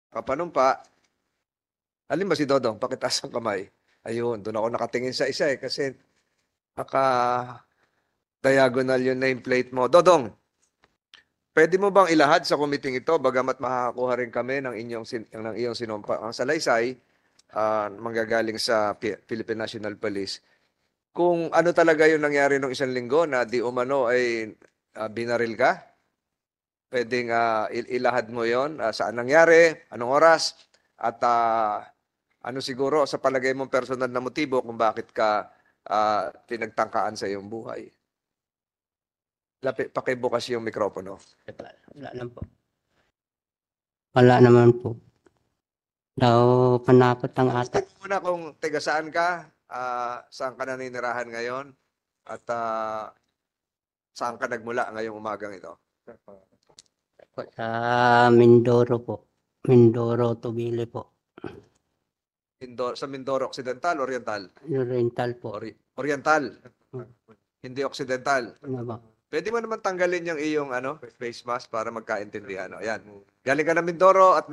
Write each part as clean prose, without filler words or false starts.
Kapanumpa. Alin ba si Dodong? Pakitaas ang kamay. Ayun, doon ako nakatingin sa isa kasi naka-diagonal yung nameplate mo. Dodong, pwede mo bang ilahad sa committee ito bagamat makakakuha rin kami ng iyong sinumpa ang salaysay manggagaling sa Philippine National Police. Kung ano talaga yung nangyari nung isang linggo na di umano ay binaril ka, pwedeng ilahad mo yon saan nangyari, anong oras, at ano siguro sa palagay mong personal na motibo kung bakit ka pinagtangkaan sa iyong buhay. Pakibukas yung mikropono. Wala lang po. Wala naman po. Daw panakot ang ata. Gusto muna kung taga saan ka, saan ka naninirahan ngayon, at saan ka nagmula ngayong umagang ito? Po, sa Mindoro po. Mindoro, Tubili po. Sa Mindoro Occidental, Oriental? Oriental po. Oriental. Hindi Occidental. Ano ba? Pwede mo naman tanggalin yung iyong face mask para magkaintindihan. Ayan. Galing ka ng Mindoro at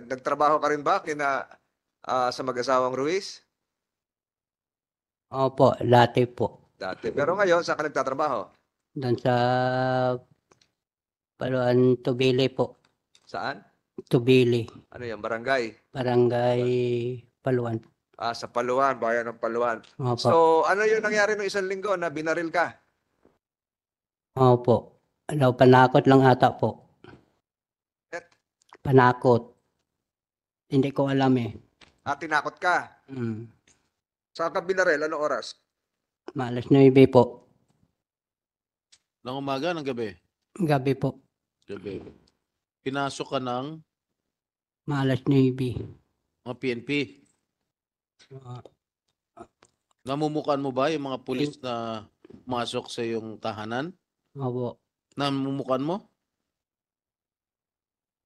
nagtrabaho ka rin ba sa mag-asawang Ruiz? Opo, dati po. Dati. Pero ngayon, saan ka nagtatrabaho? Doon sa Paluan, Tubili po. Saan? Tubili. Ano yan? Barangay? Barangay Paluan. Sa Paluan, bayan ng Paluan. Opo. So, ano yung nangyari nung isang linggo na binaril ka? Opo. Daw panakot lang ata po. Panakot. Hindi ko alam eh. Tinakot ka? Saan ka binaril? Anong oras? Maalas 9 po. Ng umaga, ng gabi? Gabi po. Gabi. Pinasok ka ng Maalas 9. mga PNP. Namumukan mo ba yung mga pulis na pumasok sa iyong tahanan? Opo. Namumukan mo?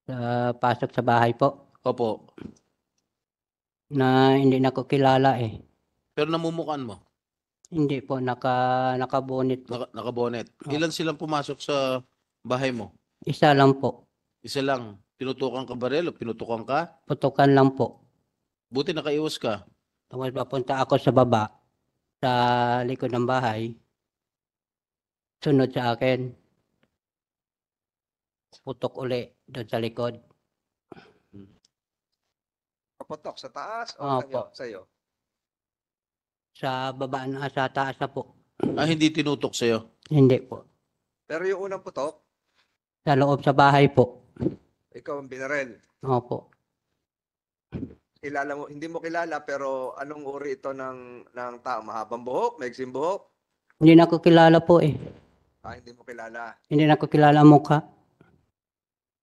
Sa pasok sa bahay po. Opo. Na hindi na ko kilala eh. Pero namumukan mo? Hindi po, nakabonet po. Nakabonet. Ilan silang pumasok sa bahay mo? Isa lang po. Isa lang. Pinutukan ka baril o pinutukan ka? Putukan lang po. Buti nakaiwas ka. Tapos papunta ako sa baba, sa likod ng bahay. Sunod sa akin. Putok uli doon sa likod. Kapotok sa taas o Opo. sa iyo? Sa baba na, sa taas na po. Hindi tinutok sa'yo? Hindi po. Pero yung unang putok, Sa loob sa bahay po. ikaw ang binaril. Opo. Kilala mo, hindi mo kilala pero anong uri ito ng tao? Mahabang buhok, maiksing buhok? Hindi na ko kilala po eh. Hindi mo kilala. Hindi na ko kilala ang mukha.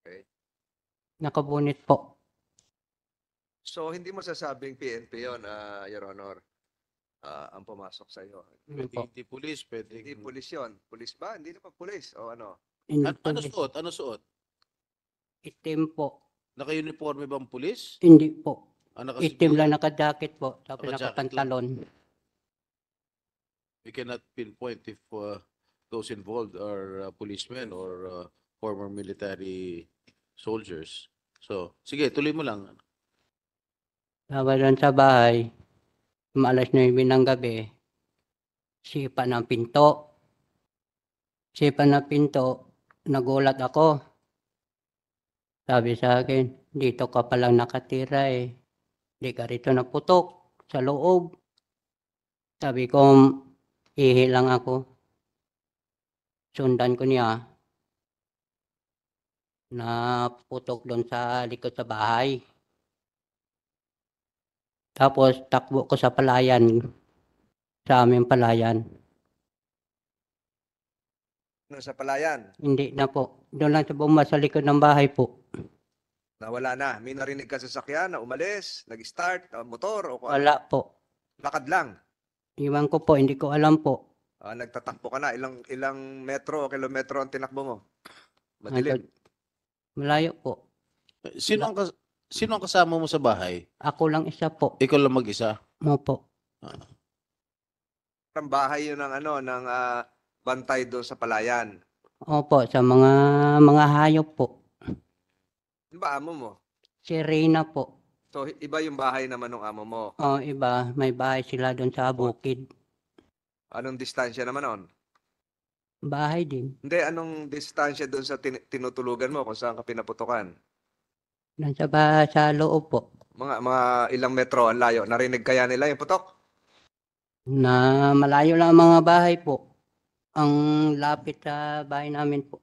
Okay. Nakabunit po. So hindi mo sasabing PNP yon, Your Honor, ang pumasok sa iyo. Hindi pulis, pwede. Hindi pulis yun. Pulis ba? Hindi naman pulis. O ano? Ano suot? Ano suot? Itim po. Naka-uniforme bang pulis? Hindi po. Naka-civil? Itim lang naka-jacket po. Tapos Naka-jacket naka-pantalon. We cannot pinpoint if those involved are policemen or former military soldiers. So, sige, tuloy mo lang. Tapos doon sa bahay, maalas 9 ng gabi, sipa ng pinto. Sipa ng pinto, nagulat ako. Sabi sa akin, dito ka palang nakatira eh. Di ka rito naputok sa loob. Sabi ko, ihi lang ako. Sundan ko niya. Naputok doon sa likod sa bahay. Tapos takbo ko sa palayan. Sa aming palayan. Sa palayan? Hindi na po. Doon lang sa bumba sa likod ng bahay po. Nawala na. May narinig ka sa sasakyan na umalis, nag-start, motor o kung Wala po. lakad lang. Iwan ko po, hindi ko alam po. Nagtatakbo ka na. Ilang metro o kilometro ang tinakbo mo? Madilim. Malayo po. Sino ang kasama mo sa bahay? Ako lang isa po. Ikaw lang mag-isa? Opo. Ang bahay yun ng bantay doon sa palayan. Opo, sa mga hayop po. Ano ba amo mo? Si Reyna po. So, iba yung bahay naman ng amo mo. O, iba, may bahay sila doon sa bukid. Anong distansya naman on? Bahay din. Hindi, anong distansya doon sa tinutulugan mo kung saan ka pinaputukan? Doon sa bahay sa loob po. Mga ilang metro ang layo. Narinig kaya nila yung putok? Na malayo lang ang mga bahay po. Ang lapit sa bahay namin po.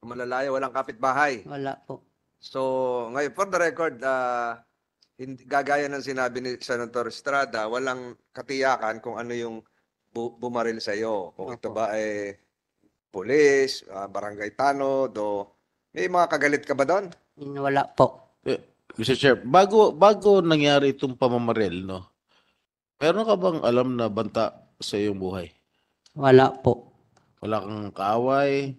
Malalayo, walang kapitbahay. Wala po. So, ngayon, for the record, gagaya ng sinabi ni Senator Estrada, walang katiyakan kung ano yung bumaril sa iyo. Kung ito Opo. ba ay pulis, barangay tanod, o may mga kagalit ka ba doon? Wala po. Mr. Chair, bago nangyari itong pamamaril, no? Meron ka bang alam na banta sa iyong buhay? Wala po. Wala kang kaaway?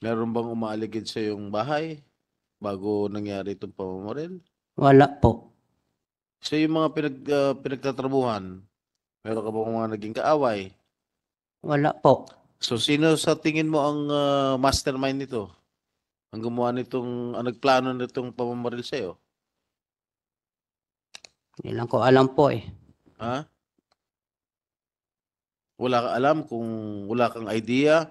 Meron bang umaaligid sa iyong bahay bago nangyari itong pamamaril? Wala po. Sa yung mga pinagtatrabuhan, meron ka bang mga naging kaaway? Wala po. So sino sa tingin mo ang mastermind nito? Ang gumawa nitong, ang nagplano nitong pamamaril sa iyo? Hindi lang ko alam po eh. Ha? Wala ka alam kung wala kang idea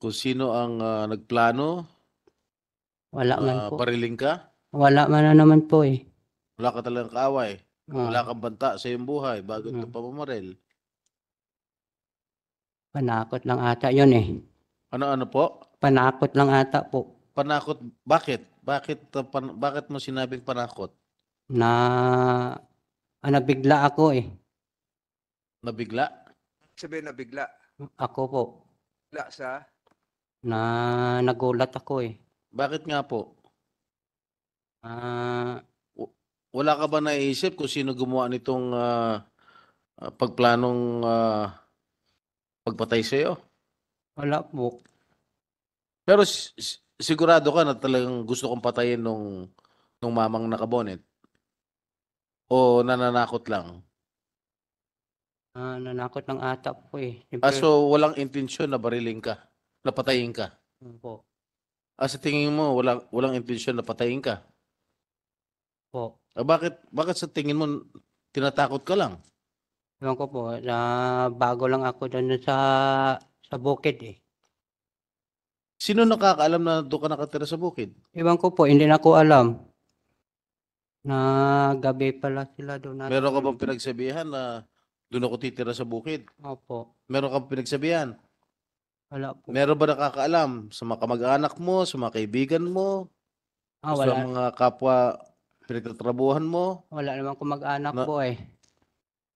kung sino ang nagplano Wala man na po. bariling ka? Wala man na naman po eh. Wala ka talagang kaaway? Ah, Wala kang banta sa iyong buhay bago itong pamamaril? panakot lang ata yun eh. Ano po? Panakot lang ata po. Panakot? Bakit? Bakit mo sinabing panakot? Na nabigla ako eh. Nabigla? Sabihin na bigla. Ako po. Bigla sa... Na nagulat ako eh. Bakit nga po? Ah, Wala ka ba naisip kung sino gumawa nitong pagplanong pagpatay sa iyo? wala po. Pero sigurado ka na talagang gusto kong patayin nung mamang nakabonet? O nananakot lang? Nanakot lang ata po eh. So walang intensyon na bariling ka, na patayin ka? Po. Sa tingin mo walang intensyon na patayin ka? Po. Bakit sa tingin mo tinatakot ka lang? Ewan ko po. Bago lang ako doon sa bukid eh. Sino nakakaalam na doon ka nakatira sa bukid? Ewan ko po. Hindi na ko alam. Na gabi pala sila doon. Meron ka bang pinagsabihan na doon ako titira sa bukid? Opo. Meron ka bang pinagsabihan? Wala po. Meron ba nakakaalam sa mga kamag-anak mo, sa mga kaibigan mo, sa Wala. mga kapwa pinagtatrabuhan mo? Wala naman akong mag-anak Na- po eh.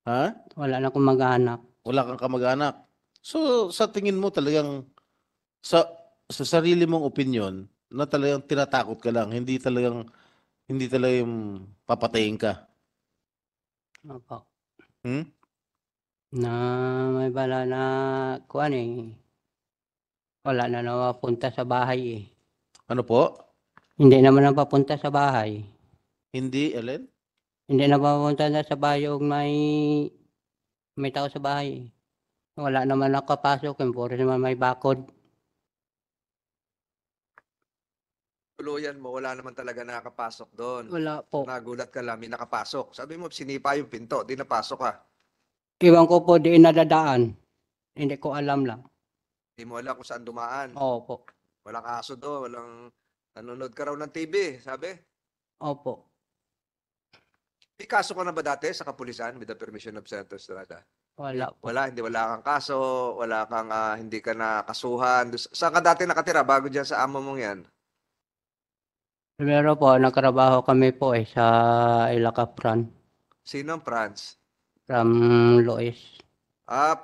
Ha? Wala na akong mag-anak. Wala kang kamag-anak. So sa tingin mo talagang sa sarili mong opinion na talagang tinatakot ka lang, hindi talagang papatayin ka. Opo. Hmm? Na may bala na kuan eh. Wala na napapunta sa bahay eh. Ano po? Hindi naman napapunta sa bahay. Hindi, Ellen? Hindi napapunta na sa bahay yung may tao sa bahay eh. Wala naman nakapasok. Puro naman may bakod. Tuluyan mo, wala naman talaga nakakapasok doon. Wala po. Nagulat ka lang, may nakapasok. Sabi mo, sinipa yung pinto, di napasok ka. Iwan ko po di nadadaan. Hindi ko alam lang. Hindi mo alam kung saan dumaan. Opo. Walang aso doon, walang nanonood ka raw ng TV, sabi. Opo. May kaso ka na ba dati sa kapulisan with the permission of Senator Estrada? Wala po. Wala kang kaso, wala kang hindi ka nakasuhan. Saan ka dati nakatira bago dyan sa amo mong yan? Primero po, nagtrabaho kami po eh sa Ilacapran. Sino ang Franz? From Lois.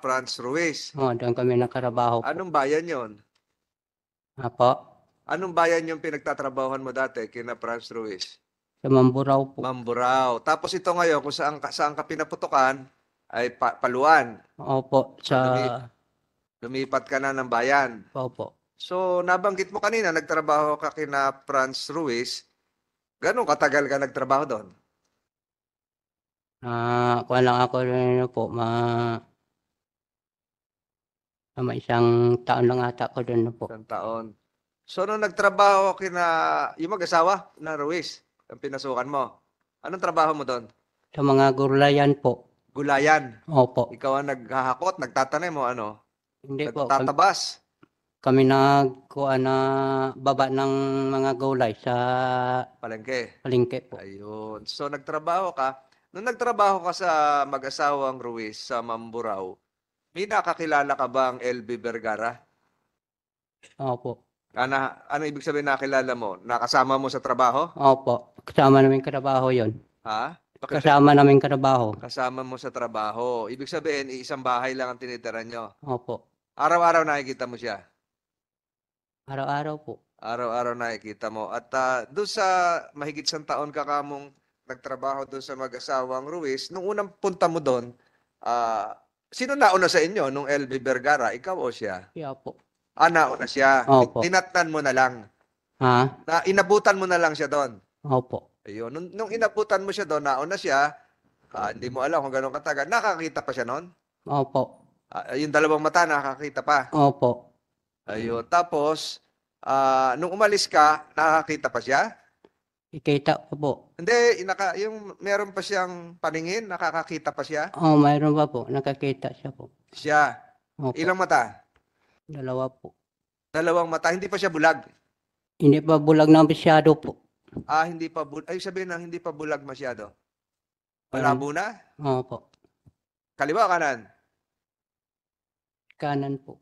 Franz Ruiz. Doon kami nagtrabaho po. Anong bayan yon? Apo. Anong bayan yung pinagtatrabahuhan mo dati kina Franz Ruiz? Sa Mamburao po. Mamburao. Tapos ito ngayon, kung saan ka pinaputukan, ay Paluan. Opo. Lumipat ka na ng bayan. Opo. So, nabanggit mo kanina, nagtrabaho ka kina Franz Ruiz. Ganun katagal ka nagtrabaho doon? Kuha lang ako rin po. Isang taon lang ata ako doon po. Isang taon. So, nung nagtrabaho yung mag-asawa na Ruiz, ang pinasukan mo, anong trabaho mo doon? Sa mga gulayan po. Gulayan. Opo. Ikaw ang naghahakot, nagtatanim mo, ano? Hindi po. Nagtatabas. Kami nagkuha na baba ng mga gulay sa Palengke. palengke po. Ayun. So, nagtrabaho ka. Nung nagtrabaho ka sa mag-asawang Ruiz sa Mamburao, may nakakilala ka bang LB Vergara? Opo. Ano ibig sabihin nakilala mo? Nakasama mo sa trabaho? Opo. Kasama namin katrabaho yon. Ha? Kasama namin katrabaho. Kasama mo sa trabaho. Ibig sabihin, isang bahay lang ang tinitira nyo. Opo. Araw-araw nakikita mo siya. Araw-araw po. Araw-araw nakikita mo. At doon sa mahigit isang taon ka kamong nagtrabaho doon sa mag-asawang Ruiz, nung unang punta mo doon, sino nauna sa inyo? Nung LB Vergara, ikaw o siya? Kaya po. Nauna siya. Opo. Tinatnan mo na lang. Ha? Inabutan mo na lang siya doon. Opo. Ayun. Nung inabutan mo siya doon, nauna siya, hindi mo alam kung gano'ng katagal. Nakakita pa siya noon? Opo. Yung dalawang mata, nakakita pa. Opo. Ayun. Tapos, nung umalis ka, nakakita pa siya? Ikita ko po. Hindi, yung meron pa siyang paningin, nakakakita pa siya? Mayroon pa po. Nakakita siya po. Siya. Opo. Ilang mata? Dalawa po. Dalawang mata. Hindi pa siya bulag. Hindi pa bulag na masyado po. Hindi pa bulag. Ay, sabihin na, hindi pa bulag masyado. Parang- Malabo na? Opo. Kaliwa, kanan? Kanan po.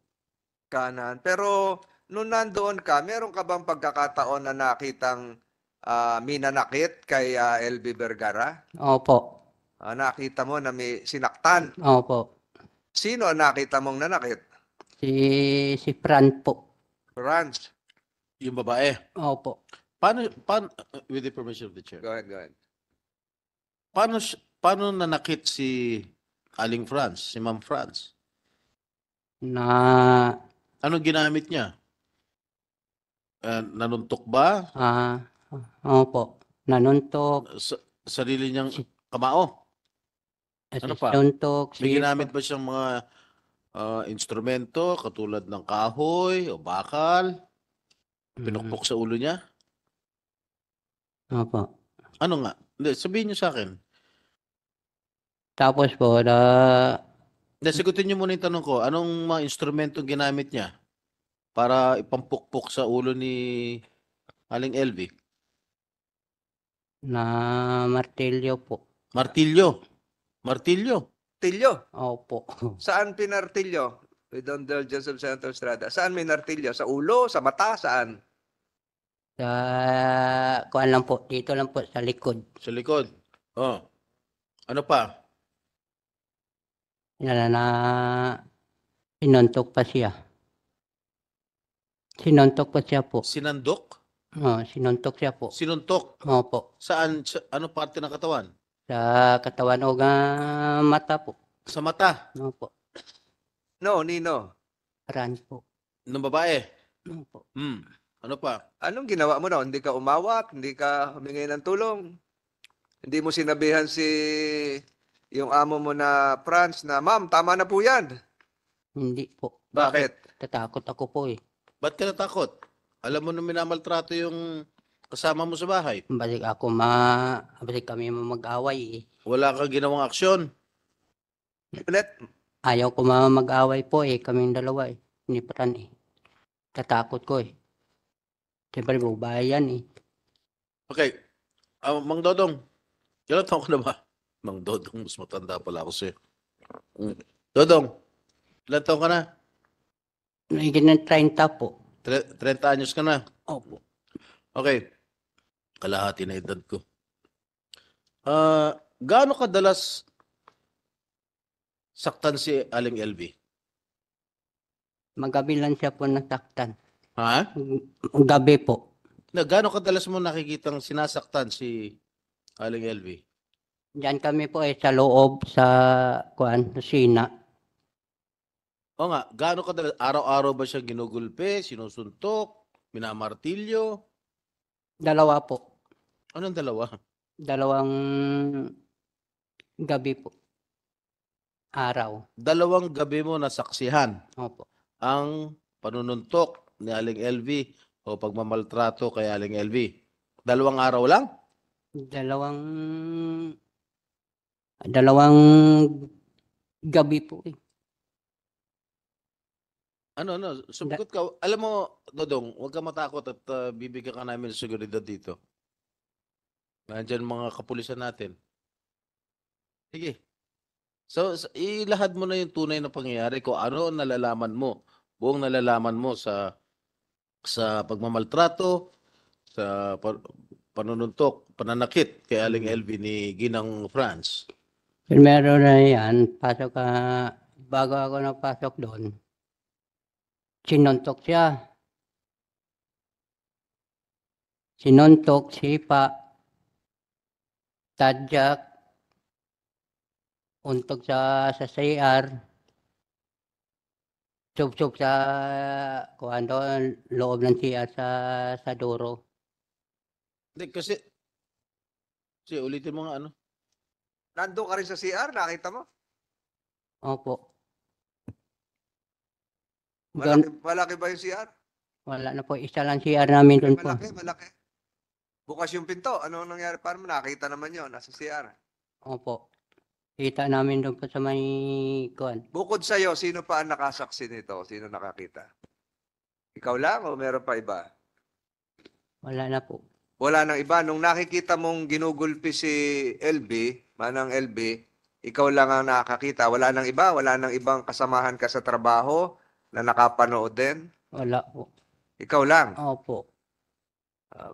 Kanan. Pero, nung nandoon ka, meron ka bang pagkakataon na nakitang minanakit kay LB Vergara? Opo. Nakita mo na may sinaktan. Opo. Sino ang nakita mong nanakit? Si Fran po. Franz. Yung babae. Opo. Paano, with the permission of the chair, Go ahead. paano nanakit si Aling Franz, si Ma'am Franz? Na Anong ginamit niya? Nanuntok ba? opo. Nanuntok. Sarili niyang kamao? Ano pa? Nanuntok. May ginamit ba siyang mga instrumento katulad ng kahoy o bakal? Pinukpok sa ulo niya? Opo. Ano nga? Hindi, sabihin niyo sa akin. Tapos po, Hindi, sagutin niyo muna yung tanong ko. Anong mga instrumento ginamit niya para ipampukpok sa ulo ni Aling LV? na martilyo po. Martilyo. Martilyo. Tilyo. Opo. Saan pinartilyo? With the indulgence of Senator Estrada. Saan may nartilyo? Sa ulo? Sa mata? Saan? Sa kuan lang po. Dito lang po sa likod. Sa likod. Oh. Ano pa? Na sinuntok pa siya. Sinuntok pa siya po. Sinandok? Sinuntok siya po. Sinuntok? Opo. Saan? Ano parte ng katawan? Sa katawan o mata po. Sa mata Opo. No, Nino. Fran po. ng babae. Opo. Ano pa? Anong ginawa mo noon? Hindi ka umawat? Hindi ka humingi ng tulong? Hindi mo sinabihan yung amo mo na Franz na, "Ma'am, tama na po yan." Hindi po. Bakit? Tatakot ako po eh. Ba't ka natakot? Alam mo na minamaltrato yung kasama mo sa bahay. Balik kami mag-away eh. Wala kang ginawang aksyon. Ulit? Ayaw ko mag-away po eh. Kaming dalawa eh. Ni Fran eh. Tatakot ko eh. Siyempre babae yan eh. Okay. Mang Dodong, ilan taon ka na ba? Mang Dodong, mas matanda pala ako sa'yo. Dodong, ilan taon ka na? Nagiging ng 30 po. 30 anyos ka na. Opo. Okay. Kalahati na edad ko. Gaano kadalas saktan si Aling LV? Magabi lang siya po nasaktan. Ha? Gabi po. Gaano kadalas mo nakikitang sinasaktan si Aling LV? Diyan kami po eh sa loob sa kusina. O nga, gaano kadalas? Araw-araw ba siya ginugulpe, sinusuntok, minamartilyo? Dalawa po. Anong dalawa? Dalawang gabi po. Araw. Dalawang gabi mo nasaksihan Opo. ang panununtok ni Aling LV o pagmamaltrato kay Aling LV? 2 araw lang? Dalawang gabi po eh. Ano, sumagot ka. Alam mo, Dodong, huwag ka matakot at bibigyan ka namin ng seguridad dito. Nandiyan mga kapulisan natin. Sige. So, ilahad mo na yung tunay na pangyayari kung ano ang nalalaman mo. Buong nalalaman mo sa pagmamaltrato, sa panununtok, pananakit kay Aling LV ni Ginang France. Primero na yan, bago ako napasok doon, sinuntok siya. Sinuntok, sipa, tadyak, untog sa CR, sub-sub sa loob ng CR sa duro. Hindi, kasi ulitin mo nga ano. Nandun ka rin sa CR, nakita mo? Opo. Malaki ba yung CR? Wala na po. Isa lang CR namin doon po. Malaki. Bukas yung pinto. Ano nangyari? Paano mo nakita naman yun? Nasa CR. Opo. Kita namin doon po sa may kuwan. Bukod sa'yo, sino pa ang nakasaksi nito? Sino nakakita? Ikaw lang o meron pa iba? Wala na po. Wala nang iba. Nung nakikita mong ginugulpi si LB, Manang LB, ikaw lang ang nakakita. Wala nang iba? Wala nang ibang kasamahan ka sa trabaho na nakapanood din? Wala po. Ikaw lang. Opo.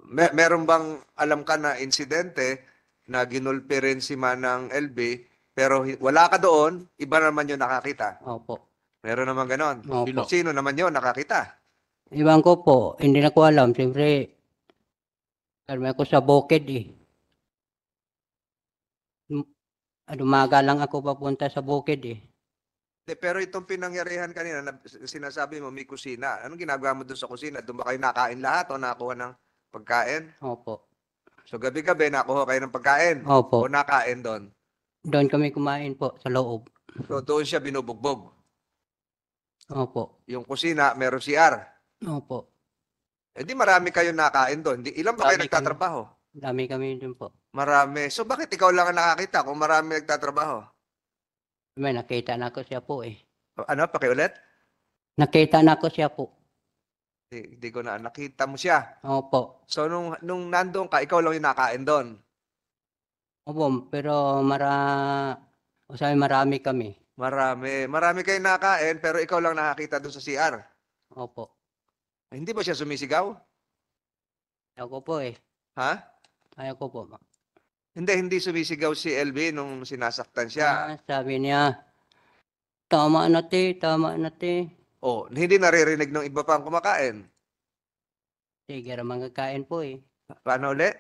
Meron bang alam ka na insidente na ginulpi rin si Manang LB pero wala ka doon, iba naman yung nakakita? Opo. Meron naman ganon. Opo. Sino naman yun nakakita? Ibang ko po, hindi na ko alam. Siyempre, karmi ako sa bukid eh. Umaga lang ako papunta sa bukid eh. Pero itong pinangyarihan kanina, sinasabi mo may kusina. Anong ginagawa mo doon sa kusina? Doon ba kayo nakain lahat o nakuha ng pagkain? Opo. So gabi-gabi nakuha kayo ng pagkain? Opo. O nakain doon? Doon kami kumain po sa loob. So doon siya binubugbog. Opo. Yung kusina, meron CR. Opo. Eh di marami kayo nakain doon. Ilan ba kayo Dami nagtatrabaho? Dami kami doon po. Marami. So bakit ikaw lang ang nakakita kung marami nagtatrabaho? May nakita na ko siya po eh. Ano? Pakiulit? Nakita na ko siya po. Hindi ko na. Nakita mo siya. Opo. So nung nandoon ka, ikaw lang yung nakain doon. Opo, pero marami kami. Marami. Marami kayo nakain pero ikaw lang nakakita doon sa CR. Opo. Hindi ba siya sumisigaw? Ako po eh. Ha? Ayoko po. Hindi sumisigaw si LB nung sinasaktan siya. Sabi niya, tama na te, tama na te. Oh, hindi naririnig ng iba pang kumakain. Sige naman kakain po eh. Paano ulit?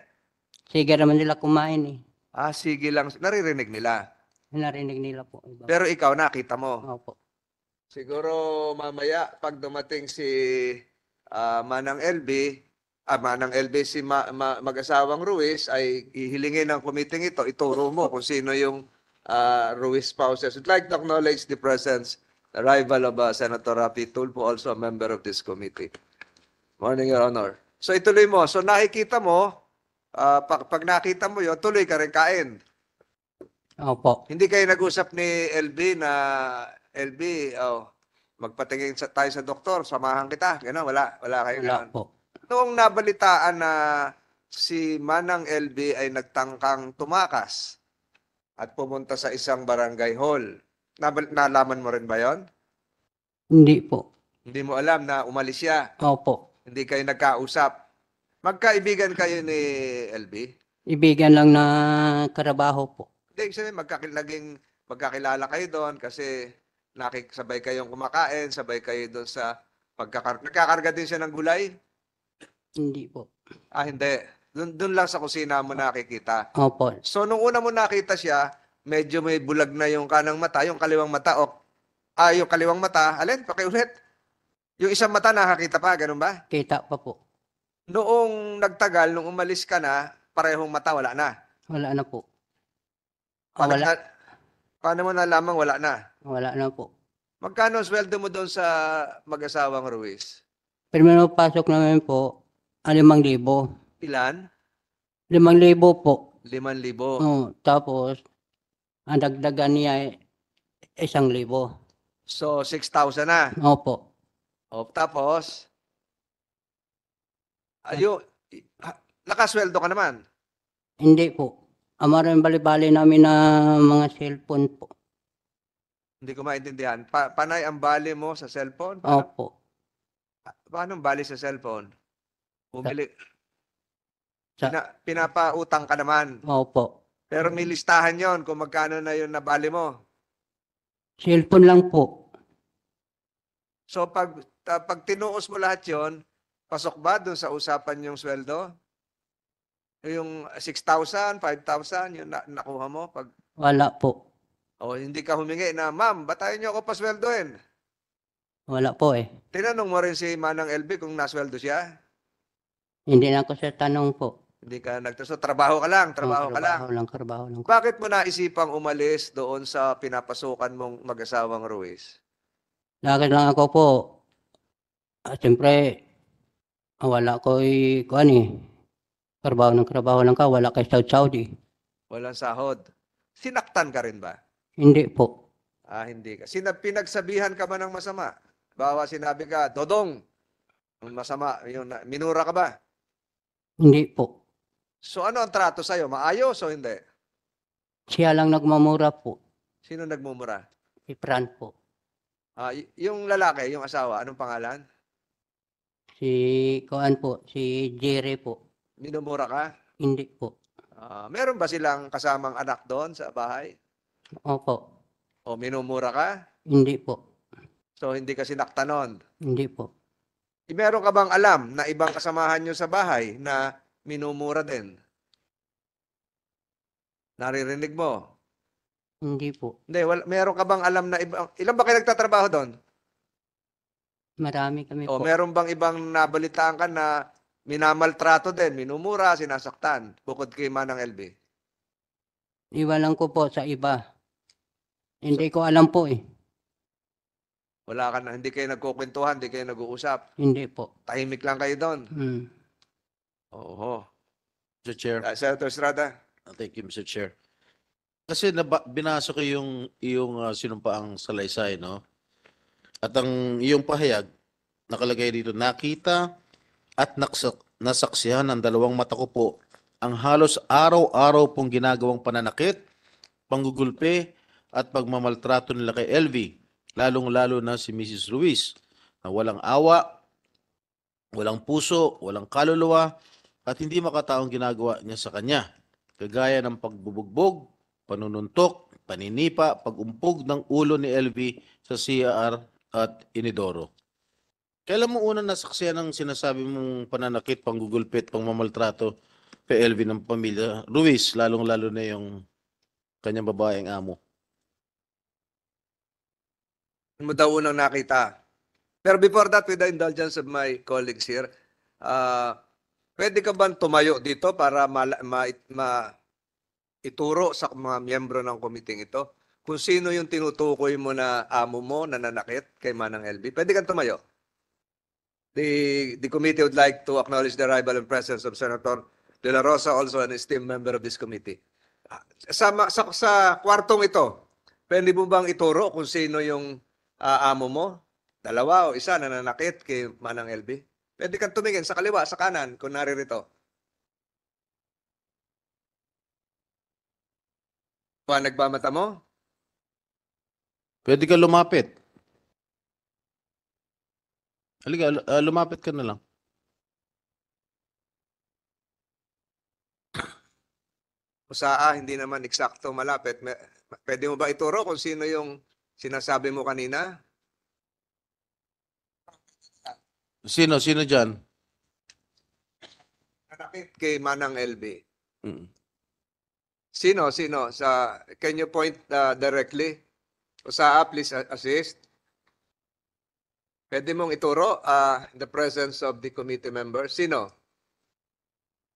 Sige naman nila kumain eh. Sige lang. Naririnig nila. Narinig nila po. Iba. Pero ikaw nakita mo. Opo. Siguro mamaya pag dumating si Manang LB, si mag-asawang Ruiz ay ihilingin ng committee ito, ituro mo kung sino yung Ruiz spouses. I'd like to acknowledge the presence, arrival of Senator Rafi Tulfo, also a member of this committee. Morning, Your Honor. So ituloy mo. So nakikita mo, pag nakita mo yun, tuloy ka rin kain. Opo. Hindi kayo nag-usap ni LB na, LB, magpatingin tayo sa doktor, samahan kita. Gano'n, wala kayo Wala gano'n. po. Noong nabalitaan na si Manang LB ay nagtangkang tumakas at pumunta sa isang barangay hall, nalaman mo rin ba yon? Hindi po. Hindi mo alam na umalis siya. Opo. Hindi kayo nagkausap. Magkaibigan kayo ni LB? Ibigan lang na karabaho po. Hindi, sabihin, magkakilala kayo doon kasi sabay kayong kumakain, sabay kayo doon sa nagkakarga din siya ng gulay? Hindi po. Hindi. Doon lang sa kusina mo nakikita. Opo. So, nung una mo nakita siya, medyo may bulag na yung kanang mata, yung kaliwang mata, yung kaliwang mata, alin, pakiulit. Yung isang mata nakakita pa, ganun ba? Kita pa po. Noong nagtagal, nung umalis ka na, parehong mata, wala na. Wala na po. Paano, paano mo nalamang wala na? Wala na po. Magkano ang sweldo mo doon sa mag-asawang Ruiz? Pero pasok namin po, 5,000. Ilan? 5,000 po. 5,000. Tapos, ang dagdagan niya ay 1,000. So, 6,000 na. Opo. O, tapos, nakasweldo ka naman. Hindi po. Maraming bali-bali namin na mga cellphone po. Hindi ko maintindihan. Panay ang bali mo sa cellphone? Opo. Paano ang bali sa cellphone? Bumili, Sa- pinapautang ka naman. Opo. Pero may listahan yon kung magkano na yung nabali mo. Cellphone lang po. So pag tinuos mo lahat yon, pasok ba dun sa usapan yung sweldo? Yung 6,000, 5,000, yung nakuha mo? Wala po. O hindi ka humingi na, ma'am, batayan niyo ako pasweldoin. Wala po eh. Tinanong mo rin si Manang LB kung nasweldo siya? Hindi na ako sa tanong po. Hindi ka nagtaso. Trabaho ka lang, trabaho ka lang. Trabaho lang. Bakit mo naisipang umalis doon sa pinapasukan mong mag-asawang Ruiz? Lagi lang ako po. Siyempre, wala ko kuan eh. Trabaho lang ka. Wala kay Saudi. Walang sahod. Sinaktan ka rin ba? Hindi po. Hindi ka. Pinagsabihan ka ba ng masama? Bawa sinabi ka, Dodong, masama, minura ka ba? Hindi po. So ano ang trato sa'yo? Maayos o hindi? Siya lang nagmamura po. Sino nagmumura? Si Fran po. Yung lalaki, yung asawa, anong pangalan? Si kuan po. Si Jerry po. Minumura ka? Hindi po. Meron ba silang kasamang anak doon sa bahay? Opo. O minumura ka? Hindi po. So hindi ka sinaktan nun? Hindi po. Meron ka bang alam na ibang kasamahan nyo sa bahay na minumura din? Naririnig mo? Hindi po. Hindi, meron ka bang alam na ilan ba kayo nagtatrabaho doon? Marami kami O po. meron bang ibang nabalitaan ka na minamaltrato din, minumura, sinasaktan, bukod kay Manang LB? Iwan lang ko po sa iba. Hindi ko alam po eh. Wala ka na, hindi kayo nagkukwentuhan, hindi kayo nag-uusap. Hindi po. Tahimik lang kayo doon. Oo. Mr. Chair. Senator Estrada. Thank you, Mr. Chair. Kasi binasa ko yung sinumpaang salaysay, no? At ang iyong pahayag, nakalagay dito, nakita at nasaksihan ng dalawang mata ko po ang halos araw-araw pong ginagawang pananakit, panggugulpe, at pagmamaltrato nila kay LV, lalong-lalo na si Mrs. Ruiz, na walang awa, walang puso, walang kaluluwa, at hindi makataong ginagawa niya sa kanya, kagaya ng pagbubugbog, panununtok, paninipa, pagumpog ng ulo ni LV sa CR at Inidoro. Kailan mo unang nasaksihan ang sinasabi mong pananakit, panggugulpit, pangmamaltrato kay LV ng pamilya Ruiz, lalong-lalo na yung kanyang babaeng amo? Mo daw unang nakita. Pero before that, with the indulgence of my colleagues here, pwede ka bang tumayo dito para ituro sa mga miyembro ng komiting ito kung sino yung tinutukoy mo na amo mo na nanakit kay Manang LB? Pwede kang tumayo. The committee would like to acknowledge the arrival and presence of Senator De La Rosa, also an esteemed member of this committee. Sa kwartong ito, pwede mo bang ituro kung sino yung amo mo? Dalawa o isa na nanakit kay Manang LB? Pwede kang tumingin sa kaliwa, sa kanan, kung naririto. Nagmamata mo? Pwede ka lumapit. Halika, lumapit ka na lang. Hindi naman eksakto malapit. Pwede mo ba ituro kung sino yung sinasabi mo kanina? Sino dyan? Nanakit kay Manang LB. Mm. Sino? Can you point directly? Please assist. Pwede mong ituro in the presence of the committee members. Sino?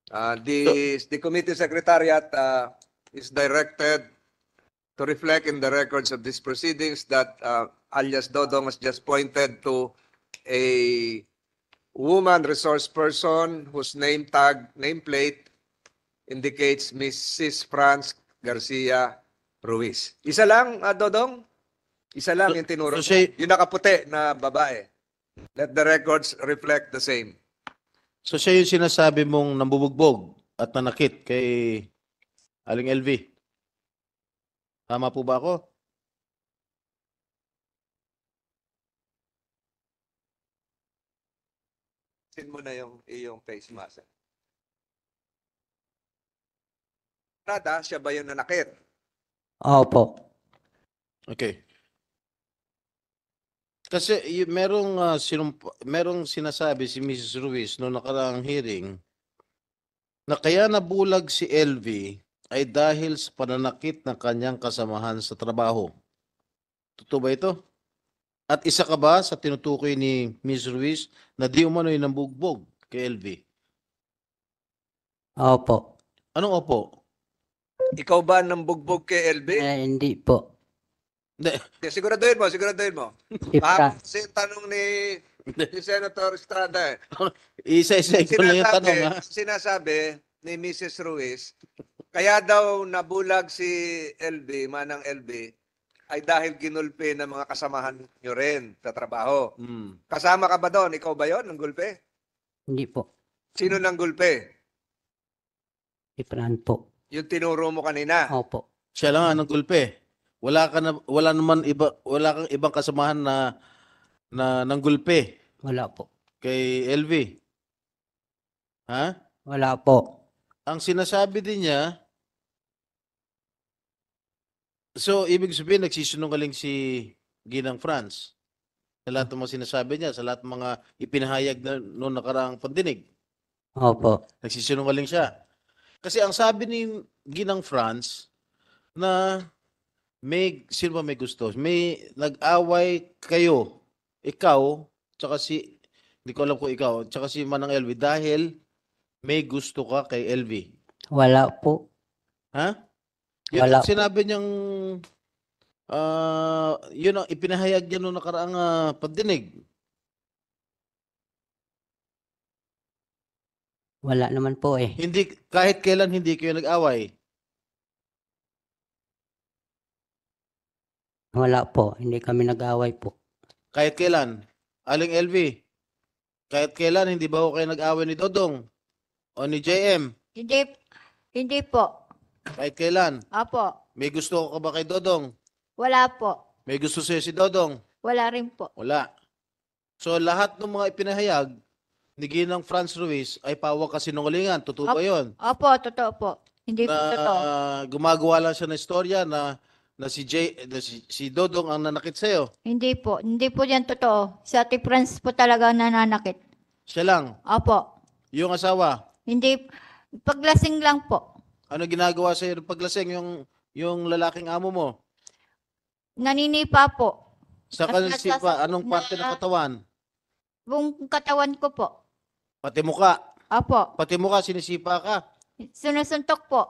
The committee secretariat is directed to reflect in the records of these proceedings that alias Dodong has just pointed to a woman resource person whose name tag, nameplate indicates Mrs. Franz Garcia Ruiz. Isa lang, Dodong? Isa lang yung tinuro. so siya- Yung nakaputi na babae. Let the records reflect the same. So siya yung sinasabi mong nambubugbog at nanakit kay Aling LV. Tama po ba ako? Sin mo na yung iyong face mask. Rada, siya ba yung nanakit? Opo. Okay. Kasi merong sinasabi si Mrs. Ruiz noong nakaraang hearing na kaya nabulag si LV ay dahil sa pananakit ng kanyang kasamahan sa trabaho. Totoo ba ito? At isa ka ba sa tinutukoy ni Ms. Ruiz na di umano'y nambugbog kay LV? Opo. Anong opo? Ikaw ba nang bugbog kay LB? Hindi po. Hindi. Siguraduhin mo, siguraduhin mo. Si Fra- Kasi tanong ni Senator Estrada. Isa-isa ko lang yung tanong, ha? Sinasabi ni Mrs. Ruiz, kaya daw nabulag si LB, manang LB, ay dahil ginulpe ng mga kasamahan nyo rin sa trabaho. Hmm. Kasama ka ba doon? Ikaw ba yon ng gulpe? Hindi po. Sino ng gulpe? Si Fran po. Yung tinuro mo kanina. Opo. Siya lang ang gulpe. Wala kang ibang kasamahan na nanggulpe Wala po. kay LV. Ha? Wala po. Ang sinasabi din niya, so ibig sabihin nagsisinungaling si Ginang Franz sa lahat ng mga sinasabi niya, sa lahat ng mga ipinahayag na noong nakaraang pandinig. Opo. Nagsisinungaling siya. Kasi ang sabi ni Ginang Franz na sino ba may gusto? May nag-away kayo, ikaw, tsaka hindi ko alam kung ikaw, tsaka si Manang LV dahil may gusto ka kay LV. Wala po. Ha? Yun Wala ang po. sinabi niyang, yun ang ipinahayag niya noong nakaraang pandinig. Wala naman po eh. Hindi, kahit kailan hindi kayo nag-away. Wala po. Hindi kami nag-away po. Kahit kailan. Aling LV, kahit kailan hindi ba kayo nag-away ni Dodong o ni JM? Hindi po. Kahit kailan. Apo. May gusto ka ba kay Dodong? Wala po. May gusto sa'yo si Dodong? Wala rin po. Wala. So lahat ng mga ipinahayag ni Ginang Franz Ruiz ay pawang kasinungalingan. Totoo ba yun? Opo, totoo po. Hindi po totoo. Gumagawa lang siya ng istorya na si Dodong ang nanakit sa'yo. Hindi po. Hindi po yan totoo. Si Ate Franz po talaga ang nananakit. Siya lang. Opo. Yung asawa. Hindi. Paglasing lang po. Ano ginagawa sa'yo ng paglasing yung lalaking amo mo? Naninipa po. Sa At kanisipa, anong parte ng katawan? Buong katawan ko po. Pati muka. Opo. Pati muka, sinisipa ka. Sinusuntok po.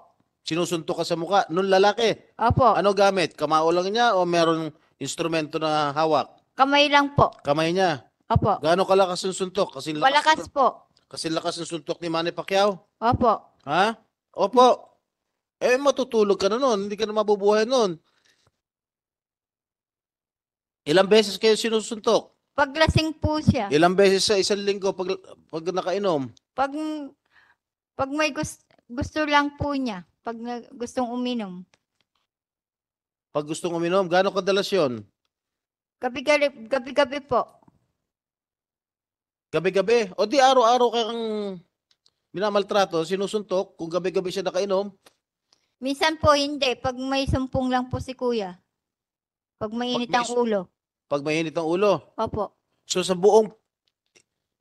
Sinusuntok ka sa muka. Nung lalaki, Opo. ano gamit? Kamao lang niya o meron instrumento na hawak? Kamay lang po. Kamay niya. Opo. Gaano kalakas yung suntok? Kasi Malakas po. lakas ng suntok ni Manny Pacquiao. Opo. Ha? Opo. Eh, matutulog ka na nun. Hindi ka na mabubuhay nun. Ilang beses kayo sinusuntok? Paglasing po siya. Ilang beses sa isang linggo pag nakainom? Pag may gusto lang po niya. Pag gustong uminom. Pag gustong uminom, gaano kadalas yun? Gabi-gabi po. Gabi-gabi? O di araw-araw kang minamaltrato, sinusuntok, kung gabi-gabi siya nakainom? Minsan po hindi. Pag may sumpong lang po si kuya. Pag mainit Pag may ang ulo. Pag mainit ang ulo. Opo. So sa buong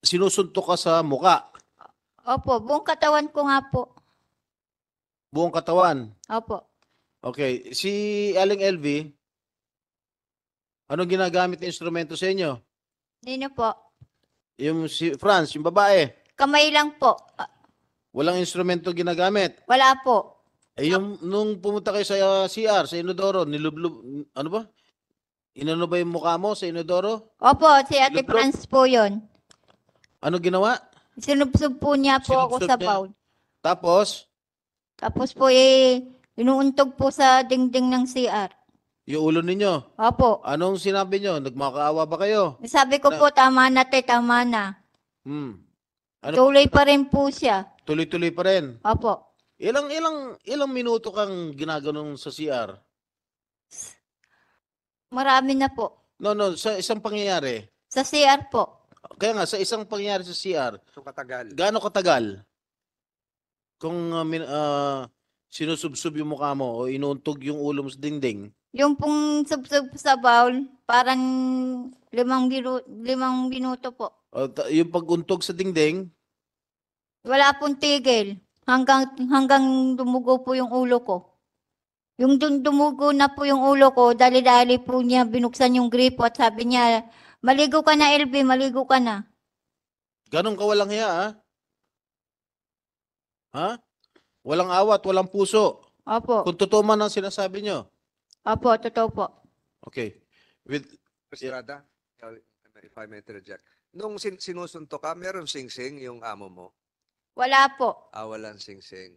sinusuntok ka sa muka, Opo. Buong katawan ko nga po. buong katawan. Opo. Okay. Si Aling LV, anong ginagamit na instrumento sa inyo? Nino po. Yung si Franz, yung babae, Kamay lang po. walang instrumento ginagamit. Wala po. Eh yung nung pumunta kayo sa CR, sa Inodoro, ano ba? Inano ba yung mukha mo sa Inodoro? Opo. Si Ate Lublog. Franz po yun. Ano ginawa? Sinubsob po niya po ako Sinubsob sa niya? bowl. Tapos, Tapos po inuuntog po sa dingding ng CR. yung ulo ninyo. Opo. Anong sinabi nyo? Nagmakaawa ba kayo? Sabi ko po, tama na te, tama na. Hmm. Ano Tuloy pa rin po siya. Tuloy-tuloy pa rin. Opo. Ilang minuto kang ginaganon sa CR? Marami na po. No, sa isang pangyayari. Sa CR po. Kaya nga, sa isang pangyayari sa CR, So katagal. gaano katagal? Kung sinusubsob yung mukha mo o inuuntog yung ulo mo sa dingding, Yung pong subsob sa bowl, parang 5 minuto po. o yung paguntog sa dingding, Wala pong tigil. Hanggang dumugo po yung ulo ko. Yung dumugo na po yung ulo ko, dali-dali po niya binuksan yung gripo at sabi niya, maligo ka na LB, maligo ka na. ganun ka walang hiya, ha? Ha? Walang awat, walang puso. Opo. Kung totoo man ang sinasabi nyo. Opo, totoo po. Okay. With, Estrada, if I may interject. Nung sinusunto ka, meron sing-sing yung amo mo? Wala po. Walang sing-sing.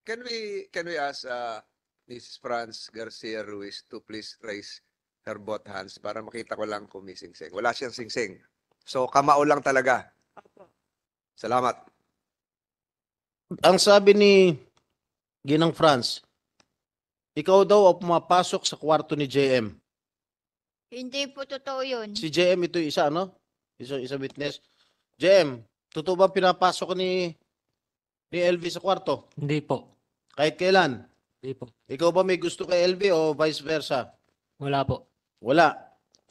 Can we ask Mrs. Franz Garcia Ruiz to please raise her both hands para makita ko lang kung may sing-sing. Wala siyang sing-sing. So, kamao lang talaga. Salamat. ang sabi ni Ginang Franz, ikaw daw ang pumapasok sa kwarto ni JM. Hindi po totoo yun. Si JM ito yung isa, no? Isa witness. JM, totoo ba pinapasok ni LV sa kwarto? Hindi po. Kahit kailan? Hindi po. Ikaw ba may gusto kay LV o vice versa? Wala po. Wala.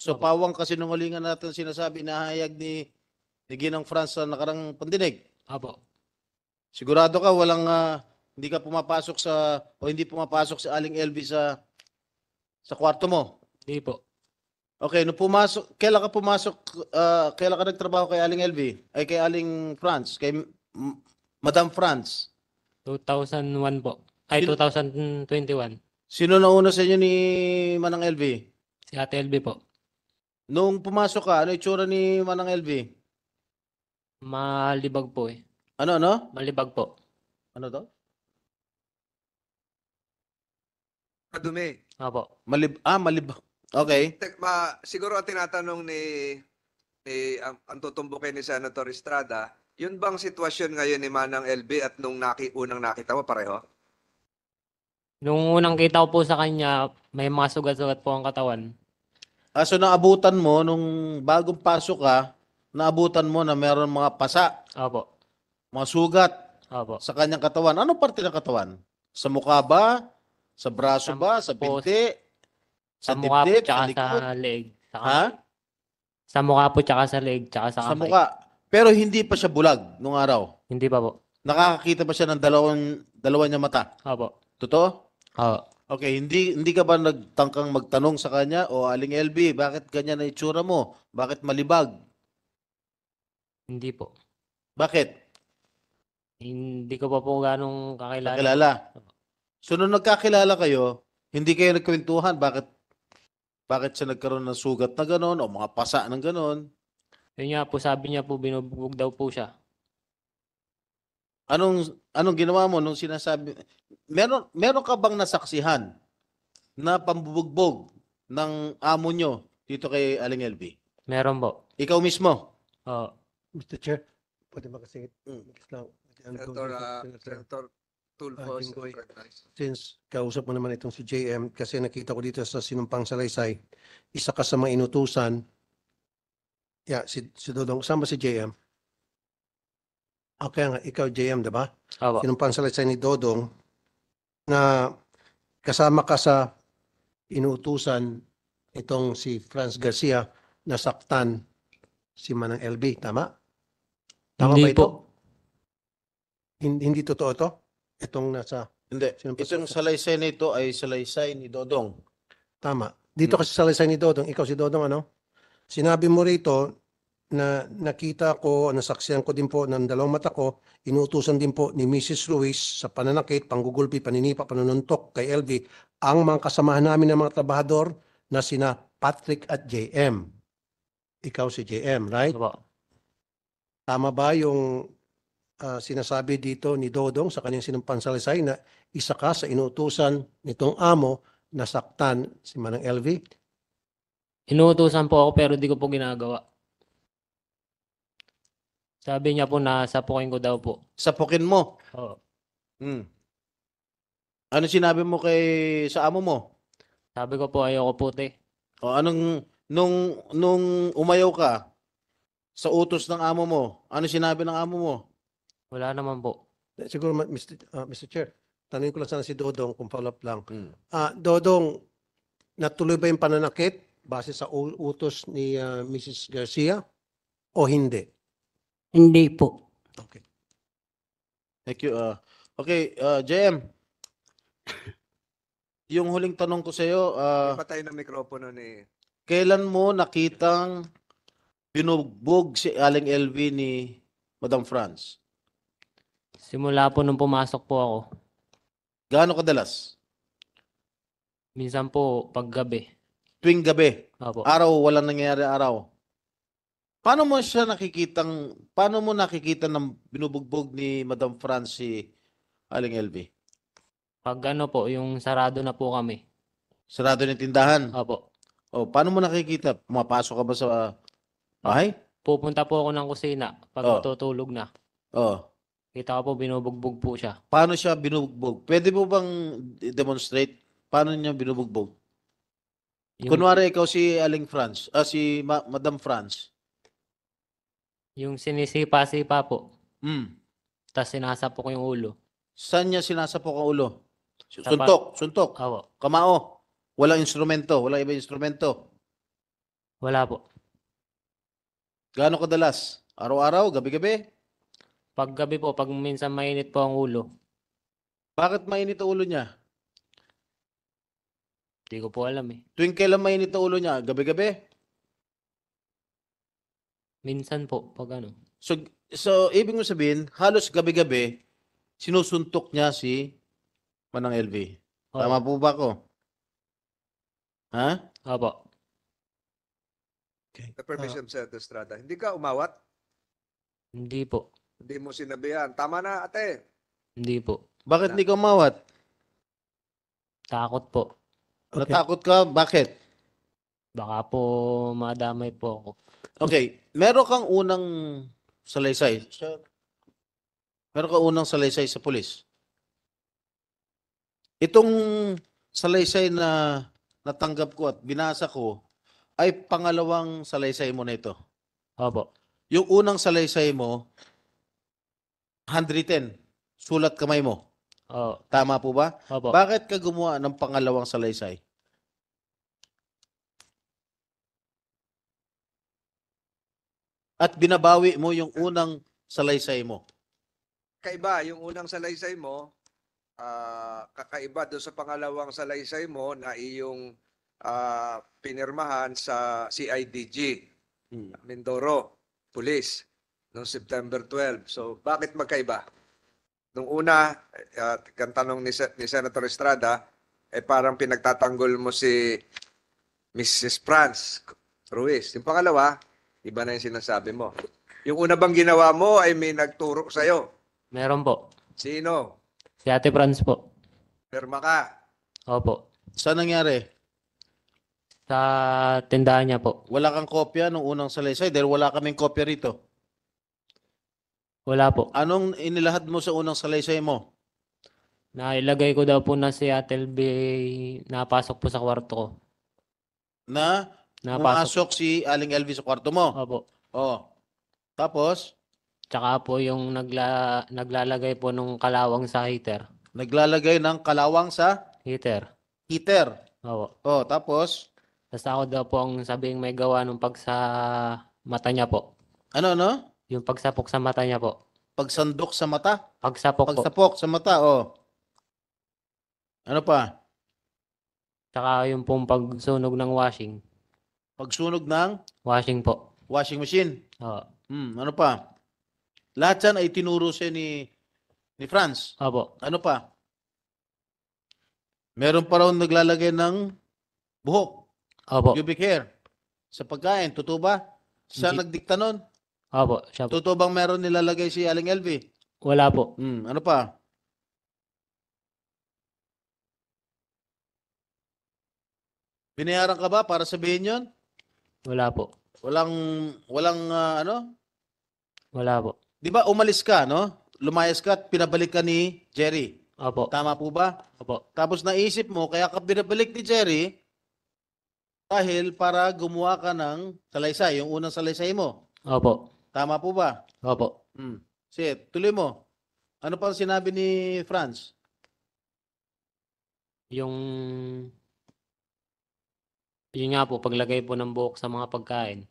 So Opo. pawang kasinungalingan natin sinasabi na hayag ni Ginang Franz sa nakarang pandinig. Opo. Sigurado ka walang hindi ka pumapasok hindi pumapasok si Aling LV sa kwarto mo. Hindi po. Okay, nung kailan ka nagtrabaho kay Aling LV? Ay kay Aling Franz, kay Madam Franz. 2001 po. Ay, Sino- 2021. Sino nauna sa inyo ni Manang LV? Si Ate LB po. Nung pumasok ka, ano itsura ni Manang LV? Malibag po eh. Ano? Malibag po. Ano to? Madumi. Opo. Malib. Okay. Siguro ang tinatanong ang tutumbukin ni Senator Estrada, yun bang sitwasyon ngayon ni Manang LB at nung unang nakita mo pareho? Nung unang kita ko po sa kanya, may mga sugat-sugat po ang katawan. So naabutan mo, nung bagong pasok ka, naabutan mo na meron mga pasa, Opo. mga sugat Opo. sa kanyang katawan. Anong parte ng katawan? Sa mukha ba? Sa braso ba? Sa binti? Sa Sa mukha po dibdib? Sa tsaka likod? sa leeg. Ha? Sa mukha po tsaka sa leeg tsaka sa Sa kamay. mukha. Pero hindi pa siya bulag nung araw. Hindi pa po. Nakakakita pa siya ng dalawa niya mata. Opo. Totoo? Oo. Okay, hindi ka ba nagtangkang magtanong sa kanya, o Aling LB, bakit ganyan na itsura mo? Bakit malibag? Hindi po. Bakit? Hindi ko pa po ganong kakilala. Kakilala. So nung nagkakilala kayo, hindi kayo nagkwentuhan bakit siya nagkaroon ng sugat na gano'n o mga pasa ng gano'n? Yun nga po, sabi niya po, binubugbog daw po siya. Anong ginawa mo nung sinasabi? Meron ka bang nasaksihan na pambubugbog ng amo nyo dito kay Aling LB? Meron po. Ikaw mismo? Oo. Mr. Chair, pwede makasingit Mm. lang. Senator Tulfo is Jinggoy. recognized. Since kausap mo naman itong si JM, kasi nakita ko dito sa Sinumpang Salaysay, isa ka sa mga inutusan. Si Dodong, saan ba si JM? Okay nga, ikaw JM, diba? Opo. Sinumpang Salaysay ni Dodong na kasama ka sa inutusan itong si Franz Garcia na saktan si Manang LB, tama? Tama Hindi ba ito? po. Hindi totoo ito? Itong nasa, Hindi. Sino pa- Itong salaysay na ito ay salaysay ni Dodong. tama. Dito kasi sa Salaysay ni Dodong, ikaw si Dodong ano? Sinabi mo rito na nakita ko, nasaksihan ko din po ng dalawang mata ko, inuutusan din po ni Mrs. Ruiz sa pananakit, panggugulpi, paninipa, panununtok kay LV, ang mga kasamahan namin ng mga trabahador na sina Patrick at JM. Ikaw si JM, right? Opo. Tama ba yung sinasabi dito ni Dodong sa kanyang sinampansalisay na isa ka sa inuutusan nitong amo na saktan si Manang LV? Inuutosan po ako pero di ko po ginagawa. Sabi niya po na sapukin ko daw po. Sapukin mo. Oo. Hmm. Ano sinabi mo sa amo mo? Sabi ko po ayoko puti. O anong nung umayaw ka sa utos ng amo mo, ano sinabi ng amo mo? Wala naman po. Siguro, Mr. Chair, tanungin ko lang sana si Dodong kung follow-up lang. Hmm. Dodong, natuloy ba yung pananakit base sa utos ni Mrs. Garcia o hindi? Hindi po. Okay. Thank you. Okay, JM. Yung huling tanong ko sa iyo, Patay ng mikropono ni... kailan mo nakitang binugbog si Aling LV ni Madam France? Simula po nung pumasok po ako. Gaano kadalas? Minsan po paggabi. Tuwing gabi, Opo. araw, walang nangyayari araw. Paano mo nakikita ng binubugbog ni Madam France si Aling LV? Pag ano po, yung sarado na po kami. Sarado ng tindahan. Opo. O, paano mo nakikita? Pumapasok ka ba sa bahay? Pupunta po ako ng kusina pag Oh. matutulog na. O, Kita ko po binubugbog po siya. paano siya binubugbog? Pwede mo bang demonstrate paano niya binubugbog? Yung, Kunwari ikaw si Aling France, si Madam France. yung sinisipa-sipa po. Hmm. Tapos sinasapok ko yung ulo. Saan niya sinasapok ang ulo? Tapat. Suntok, Opo. kamao. Walang instrumento, walang ibang instrumento. Wala po. Gaano kadalas? Araw-araw, gabi-gabi? Pag gabi po, pag minsan mainit po ang ulo. Bakit mainit ang ulo niya? Hindi ko po alam eh. Tuwing kailan mainit ang ulo niya? Gabi-gabi? Minsan po, pag ano. So ibig mo sabihin, halos gabi-gabi, sinusuntok niya si Manang LV. Tama po ba ako? Ha? Opo. The permission sa Estrada. Hindi ka umawat? Hindi po. Hindi mo sinabihan. Tama na, ate. Hindi po. Bakit hindi ka umawat? Takot po. Okay. Natakot ka? Bakit? Baka po madamay po ako. Okay, meron kang unang salaysay. Meron kang unang salaysay sa pulis. Itong salaysay na natanggap ko at binasa ko ay pangalawang salaysay mo na ito. Opo. Yung unang salaysay mo, handwritten, sulat kamay mo. Oo. Tama po ba? Opo. Bakit ka gumawa ng pangalawang salaysay? At binabawi mo yung unang salaysay mo. Kaiba, yung unang salaysay mo, kakaiba doon sa pangalawang salaysay mo na iyong pinirmahan sa CIDG, Mindoro Police, noong September 12. So, bakit magkaiba? Nung una, kang tanong ni Senator Estrada, parang pinagtatanggol mo si Mrs. France Ruiz. Yung pangalawa, iba na yung sinasabi mo. Yung una bang ginawa mo ay may nagturo sa'yo. Meron po. Sino? Si Ate Franz po. Pirma ka. Opo. Saan nangyari? Sa tindahan niya po. Wala kang kopya nung unang salaysay dahil wala kaming kopya rito. Wala po. Anong inilahad mo sa unang salaysay mo? Nailagay ko daw po na si Ate LB napasok po sa kwarto ko. Na Napasok. pumasok si Aling LV sa kwarto mo. Opo. Oh. Tapos, Tsaka po yung naglalagay po nung kalawang sa heater. naglalagay ng kalawang sa Heater. heater. Opo. Oh, tapos, Tapos ako daw po ang sabing may gawa nung pag sa mata niya po. ano? Yung pagsapok sa mata niya po. Pagsandok sa mata? Pagsapok po. Pagsapok sa mata, oh. Ano pa? Tsaka yung pong pagsunog ng washing. Pagsunog ng Washing po. washing machine. Oo. Ano pa? Lahat yan ay tinuro siya ni Franz. Opo. Ano pa? Meron pa raw naglalagay ng buhok, Opo. pubic hair, sa pagkain. Totoo ba? Siya Hindi. nagdikta nun? Opo, siya po. Totoo bang meron nilalagay si Aling LV? Wala po. Ano pa? Binayaran ka ba para sabihin yon? Wala po. Walang Wala po. di ba umalis ka, no? Lumayas ka at pinabalik ka ni Jerry. Opo. Tama po ba? Opo. Tapos naisip mo, kaya ka pinabalik ni Jerry dahil para gumawa ka ng salaysay, yung unang salaysay mo. Opo. Tama po ba? Opo. Sige, tuloy mo. Ano pa ang sinabi ni Franz? Yung yun nga po, paglagay po ng buhok sa mga pagkain.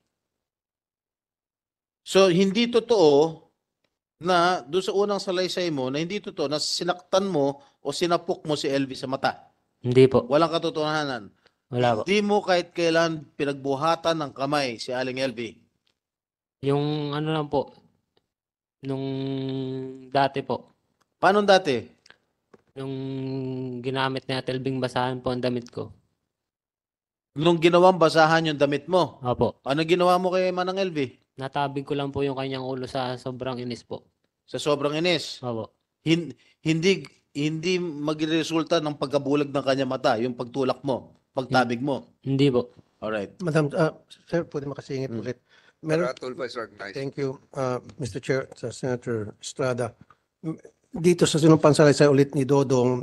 So, hindi totoo na doon sa unang salaysay mo, na hindi totoo na sinaktan mo o sinapok mo si LV sa mata. Hindi po. Walang katotohanan. Wala po. Hindi mo kahit kailan pinagbuhatan ng kamay si Aling LV. Yung ano lang po, nung dati po, Paano dati? nung ginamit ni Ate Elving basahan po ang damit ko. Nung ginawang basahan yung damit mo, Opo. ano ginawa mo kay Manang LV? Natabig ko lang po yung kanyang ulo sa sobrang inis po. Sa sobrang inis. Opo. Hindi magresulta ng pagkabulag ng kanya mata, yung pagtulak mo, pagtabig mo. Hindi po. Alright. Madam, sir, pwede makasingit ulit. Meron, Tulfo is recognized. thank you, Mr. Chair, sa Senator Estrada. Dito sa sinumpang salaysay ulit ni Dodong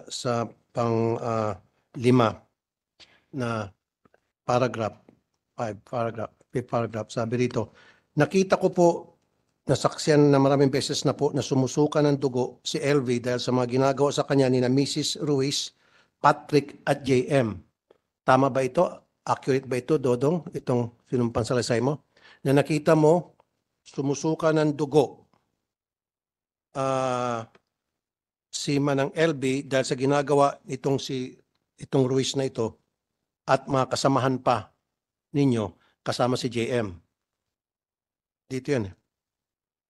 sa pang-5 na paragraph, fifth paragraph, sabi rito, nakita ko po nasaksiyan na maraming beses na po na sumusuka ng dugo si LV dahil sa mga ginagawa sa kanya ni na Mrs. Ruiz, Patrick at JM. Tama ba ito? Accurate ba ito, Dodong? Itong sinumpang salaysay mo? Na nakita mo sumusuka ng dugo si Manang LV dahil sa ginagawa itong Ruiz na ito at mga kasamahan pa ninyo kasama si JM. Dito yan.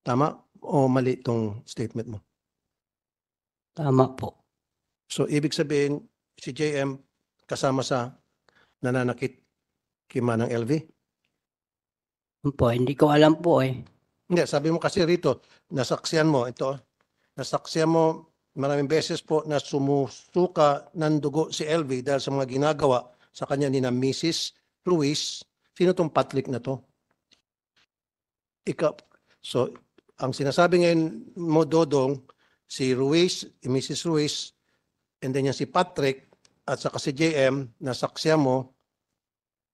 Tama o mali itong statement mo? Tama po. So, ibig sabihin, si JM kasama sa nananakit kay Manang LV? Po, hindi ko alam po eh. Hindi, sabi mo kasi rito, nasaksiyan mo, nasaksiyan mo maraming beses po na sumusuka ng dugo si LV dahil sa mga ginagawa sa kanya ni na Mrs. Ruiz. Sino tong Patrick na to? Ikaw. So, ang sinasabi ngayon mo, Dodong, si Ruiz, Mrs. Ruiz, and then yan si Patrick, at saka si JM, nasaksiyan mo,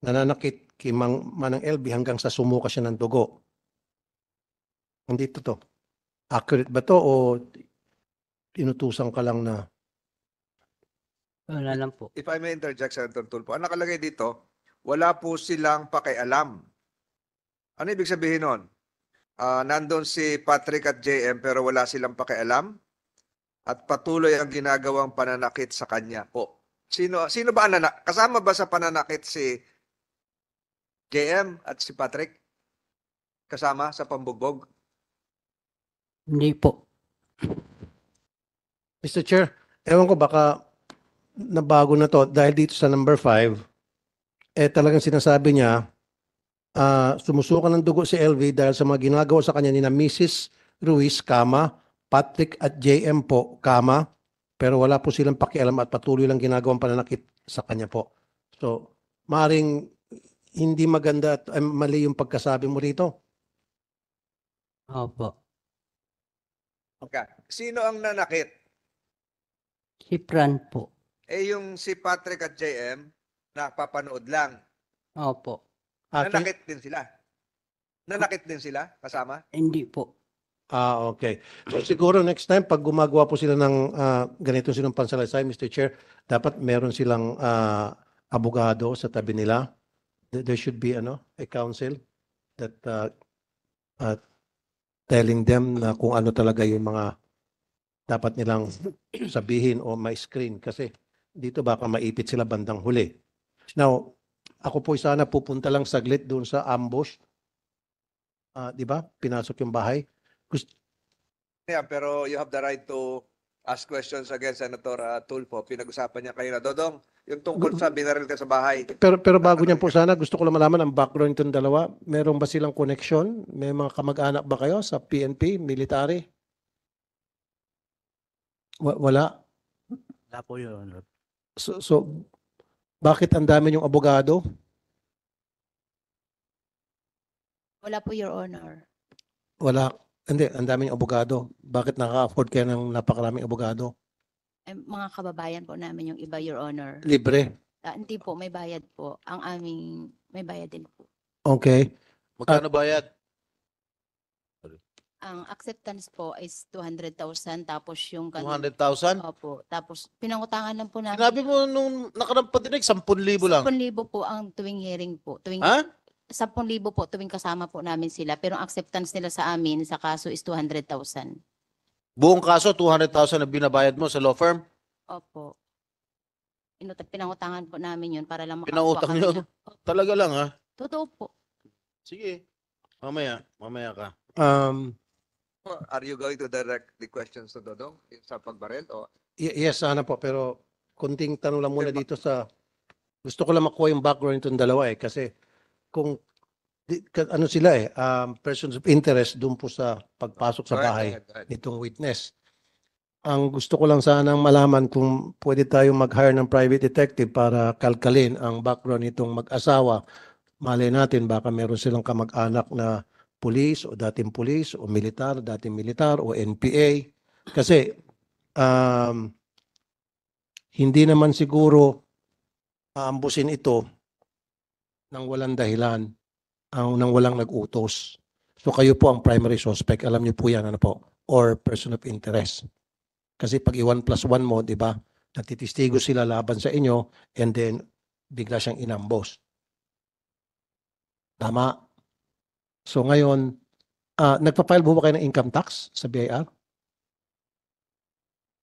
nananakit kay Manang LV hanggang sa sumuka siya ng dugo. Hindi to. Accurate ba to o tinutusan ka lang na? Wala lang po. If I may interject, Senator Tulfo, ang nakalagay dito, wala po silang pakialam. Ano ibig sabihin nun? Nandun si Patrick at JM pero wala silang pakialam at patuloy ang ginagawang pananakit sa kanya po. Sino ba ang kasama ba sa pananakit si JM at si Patrick? Kasama sa pambugbog? Hindi po. Mr. Chair, ewan ko baka nabago na to dahil dito sa number 5, talagang sinasabi niya, sumusuka ng dugo si LV dahil sa mga ginagawa sa kanya ni na Mrs. Ruiz, Patrick at JM po, pero wala po silang pakialam at patuloy lang ginagawang pananakit sa kanya po. So, maring hindi maganda at mali yung pagkasabi mo rito. Opo. Okay. Sino ang nanakit? Si Fran po. Yung si Patrick at JM, napapanood lang. Opo. Nanakit din sila. Nanakit din sila kasama? Hindi po. Okay. So siguro next time, pag gumagawa po sila ng ganito silang pansalaysay, Mr. Chair, dapat meron silang abogado sa tabi nila. There should be a counsel that telling them na kung ano talaga yung mga dapat nilang sabihin o ma-screen kasi dito baka maipit sila bandang huli. Now, ako po sana pupunta lang saglit doon sa ambush. Di ba? Pinasok yung bahay. Yeah, pero you have the right to ask questions again, Senator Tulfo. Pinag-usapan niya kayo na. Dodong, yung tungkol sa binaril ka sa bahay. Pero bago niyan po sana, gusto ko lang malaman ang background itong dalawa. Meron ba silang connection? May mga kamag-anak ba kayo sa PNP, military? Wala. Wala po, Your Honor. So bakit ang dami yung abogado? Wala po, Your Honor. Wala. Hindi, ang dami yung abogado. Bakit nakaka-afford kayo ng napakaraming abogado? Mga kababayan po namin yung iba, Your Honor. Libre. Hindi po, may bayad po. Ang aming, may bayad din po. Okay. Magkano bayad? Ang acceptance po is 200,000 tapos yung 200,000? Opo. Tapos pinangutangan lang po namin. Sinabi mo nung nakarang patinig, 10,000 lang. 10,000 po ang tuwing hearing po. Ha? 10,000 po tuwing kasama po namin sila. Pero ang acceptance nila sa amin sa kaso is 200,000. Buong kaso, 200,000 na binabayad mo sa law firm? Opo. Pinangutangan po namin yun para lang makakuha Pinautang kami nyo? na- Talaga lang, ha? Totoo po. Sige. Mamaya ka. Are you going to direct the questions to Dodong sa pagbaril? O Yes, sana po. Pero kunting tanong lang muna dito sa... Gusto ko lang makuha yung background itong dalawa kasi kung ano sila persons of interest doon po sa pagpasok sa Go ahead, bahay go ahead. nitong witness. Ang gusto ko lang sanang malaman kung pwede tayong mag-hire ng private detective para kalkalin ang background nitong mag-asawa. Malay natin baka meron silang kamag-anak na pulis o dating pulis o militar, dating militar o NPA. Kasi hindi naman siguro aambusin ito nang walang dahilan, nang walang nag-utos. So kayo po ang primary suspect. Alam niyo po yan, ano po? Or person of interest. Kasi pag i-1+1 mo, di ba? Nagtitistigo sila laban sa inyo and then bigla siyang inambos. Tama? So ngayon, nagpa-file po ba kayo ng income tax sa BIR?